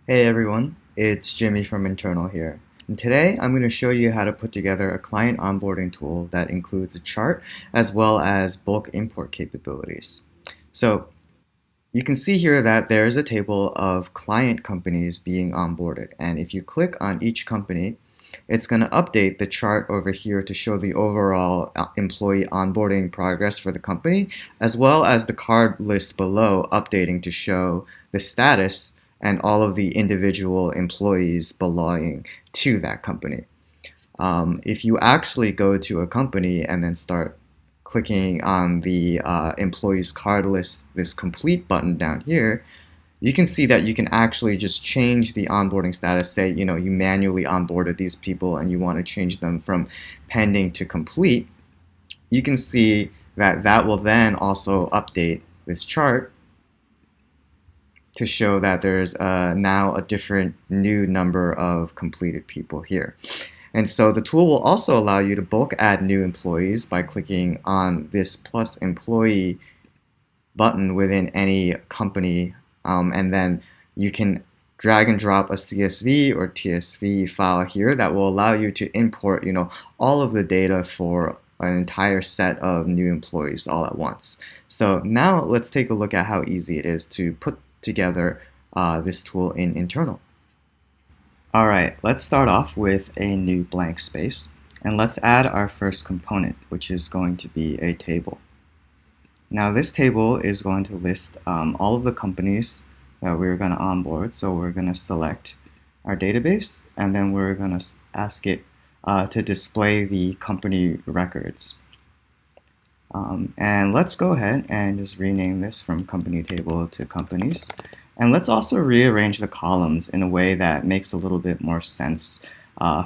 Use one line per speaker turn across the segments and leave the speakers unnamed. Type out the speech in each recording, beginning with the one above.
Hey everyone, it's Jimmy from Internal here. And today I'm going to show you how to put together a client onboarding tool that includes a chart as well as bulk import capabilities. So you can see here that there's a table of client companies being onboarded. And if you click on each company, it's going to update the chart over here to show the overall employee onboarding progress for the company, as well as the card list below updating to show the status and all of the individual employees belonging to that company. If you actually go to a company and then start clicking on the employees card list, this complete button down here, you can see that you can actually just change the onboarding status. Say, you manually onboarded these people and you want to change them from pending to complete. You can see that that will then also update this chart to show that there's now a different new number of completed people here. And so the tool will also allow you to bulk add new employees by clicking on this plus employee button within any company, and then you can drag and drop a CSV or TSV file here that will allow you to import, all of the data for an entire set of new employees all at once. So now let's take a look at how easy it is to put together this tool in Internal. All right, let's start off with a new blank space, and let's add our first component, which is going to be a table. Now this table is going to list all of the companies that we're going to onboard. So we're going to select our database, and then we're going to ask it to display the company records. And let's go ahead and just rename this from company table to companies. And let's also rearrange the columns in a way that makes a little bit more sense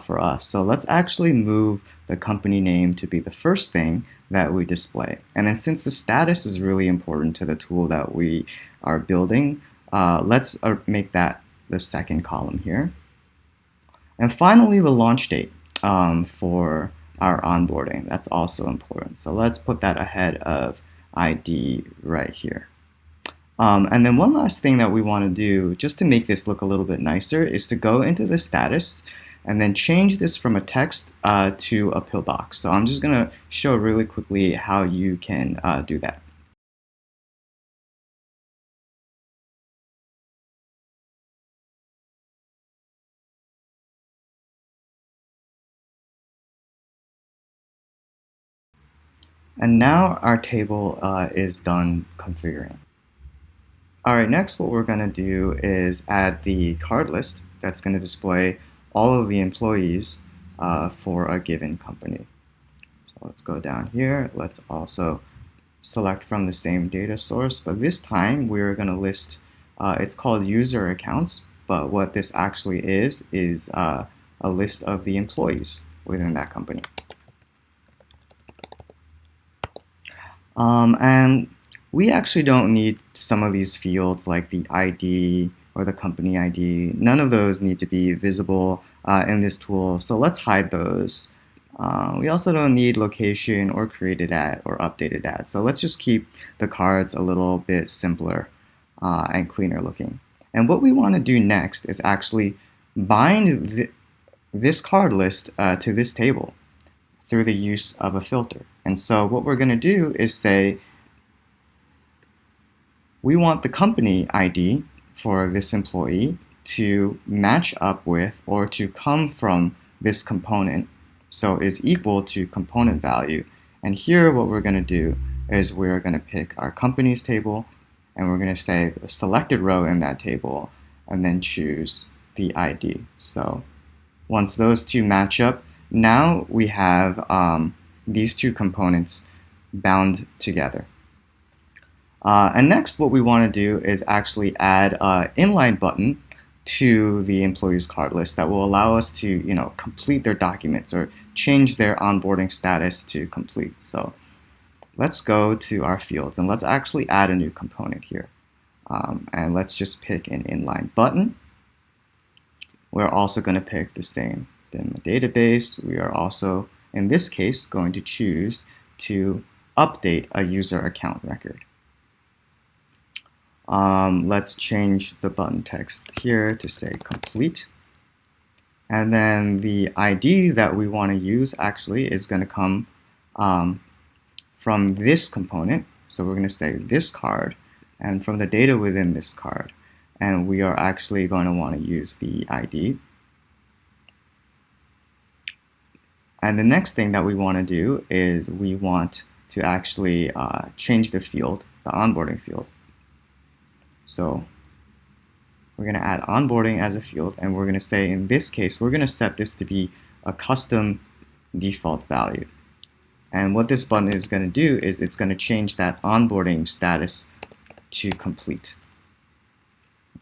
for us. So let's actually move the company name to be the first thing that we display. And then since the status is really important to the tool that we are building, let's make that the second column here. And finally, the launch date for our onboarding. That's also important. So let's put that ahead of ID right here. And then one last thing that we want to do, just to make this look a little bit nicer, is to go into the status and then change this from a text to a pillbox. So I'm just going to show really quickly how you can do that. And now our table is done configuring. All right, next what we're going to do is add the card list that's going to display all of the employees for a given company. So let's go down here. Let's also select from the same data source, but this time we're going to list, it's called user accounts, but what this actually is a list of the employees within that company. And we actually don't need some of these fields like the ID or the company ID. None of those need to be visible in this tool, so let's hide those. We also don't need location or created at or updated at, so let's just keep the cards a little bit simpler and cleaner looking. And what we want to do next is actually bind this card list to this table through the use of a filter. And so what we're going to do is say we want the company ID for this employee to match up with or to come from this component, so is equal to component value. And here what we're going to do is we're going to pick our companies table, and we're going to say the selected row in that table and then choose the ID. So once those two match up, now we have these two components bound together. And next what we want to do is actually add an inline button to the employees card list that will allow us to complete their documents or change their onboarding status to complete. So let's go to our fields and let's actually add a new component here. And let's just pick an inline button. We're also going to pick the same in the database. We are also, in this case, going to choose to update a user account record. Let's change the button text here to say complete. And then the ID that we want to use actually is going to come from this component. So we're going to say this card, and from the data within this card. And we are actually going to want to use the ID. And the next thing that we want to do is we want to actually change the field, the onboarding field. So we're going to add onboarding as a field, and we're going to say in this case, we're going to set this to be a custom default value. And what this button is going to do is it's going to change that onboarding status to complete.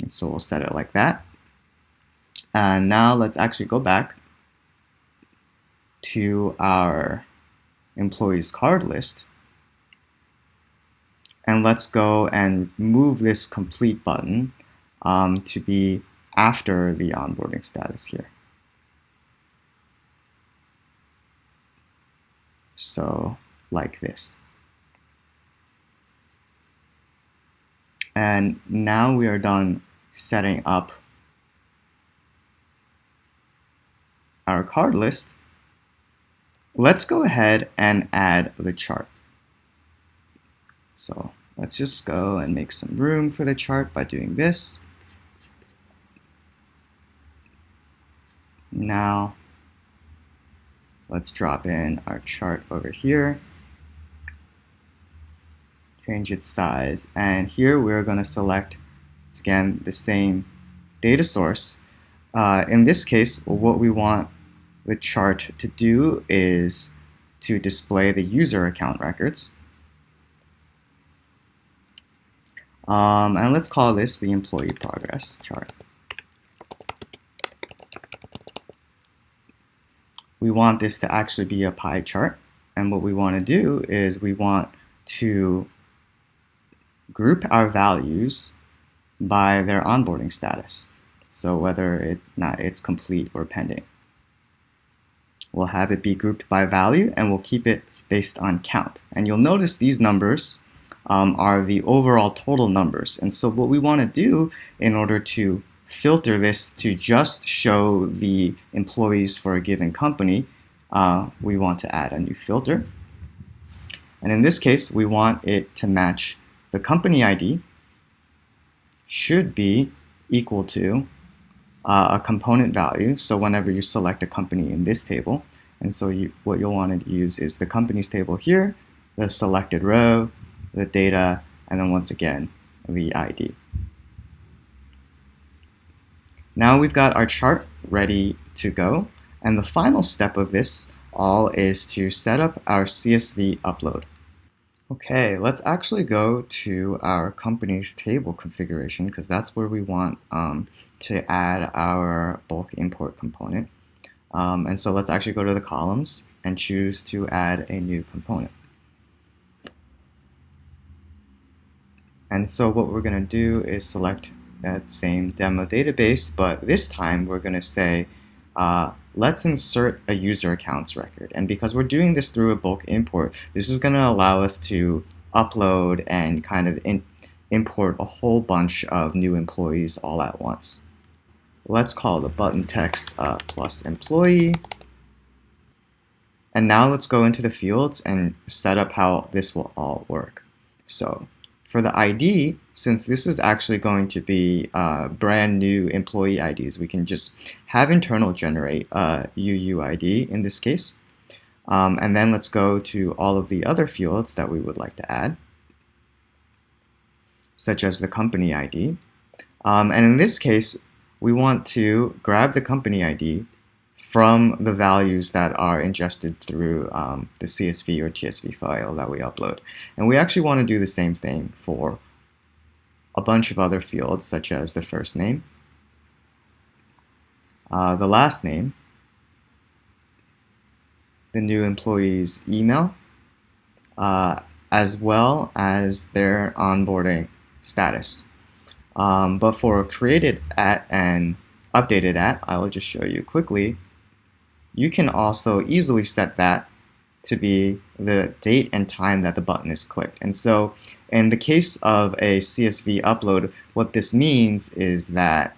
And so we'll set it like that. And now let's actually go back to our employees card list. And let's go and move this complete button to be after the onboarding status here. So like this. And now we are done setting up our card list. Let's go ahead and add the chart. So let's just go and make some room for the chart by doing this. Now let's drop in our chart over here, change its size, and here we're going to select, it's again the same data source. In this case, what we want the chart to do is to display the user account records. And let's call this the employee progress chart. We want this to actually be a pie chart, and what we want to do is we want to group our values by their onboarding status, so whether it's complete or pending. We'll have it be grouped by value, and we'll keep it based on count. And you'll notice these numbers are the overall total numbers, and so what we want to do in order to filter this to just show the employees for a given company, we want to add a new filter. And in this case, we want it to match the company ID should be equal to a component value. So whenever you select a company in this table, and so what you'll want to use is the companies table here, the selected row, the data, and then once again, the ID. Now we've got our chart ready to go, and the final step of this all is to set up our CSV upload. Okay, let's actually go to our company's table configuration, because that's where we want to add our bulk import component. And so let's actually go to the columns and choose to add a new component. And so what we're going to do is select that same demo database, but this time we're going to say let's insert a user accounts record. And because we're doing this through a bulk import, this is going to allow us to upload and kind of import a whole bunch of new employees all at once. Let's call the button text plus employee. And now let's go into the fields and set up how this will all work. So for the ID, since this is actually going to be brand new employee IDs, we can just have internal generate a UUID in this case. And then let's go to all of the other fields that we would like to add, such as the company ID. And in this case, we want to grab the company ID from the values that are ingested through the CSV or TSV file that we upload. And we actually want to do the same thing for a bunch of other fields, such as the first name, the last name, the new employee's email, as well as their onboarding status. But for created at and updated at, I'll just show you quickly, you can also easily set that to be the date and time that the button is clicked. And so In the case of a CSV upload, what this means is that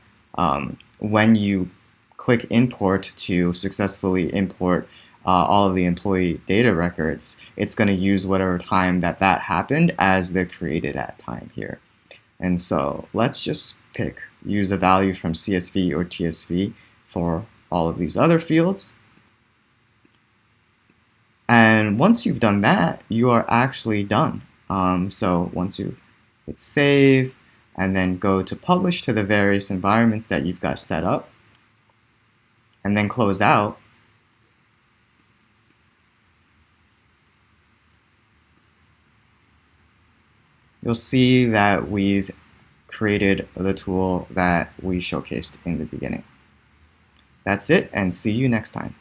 when you click import to successfully import all of the employee data records, it's going to use whatever time that happened as the created at time here. And so let's just use a value from CSV or TSV for all of these other fields. And once you've done that, you are actually done. So once you hit save and then go to publish to the various environments that you've got set up, and then close out, you'll see that we've created the tool that we showcased in the beginning. That's it, and see you next time.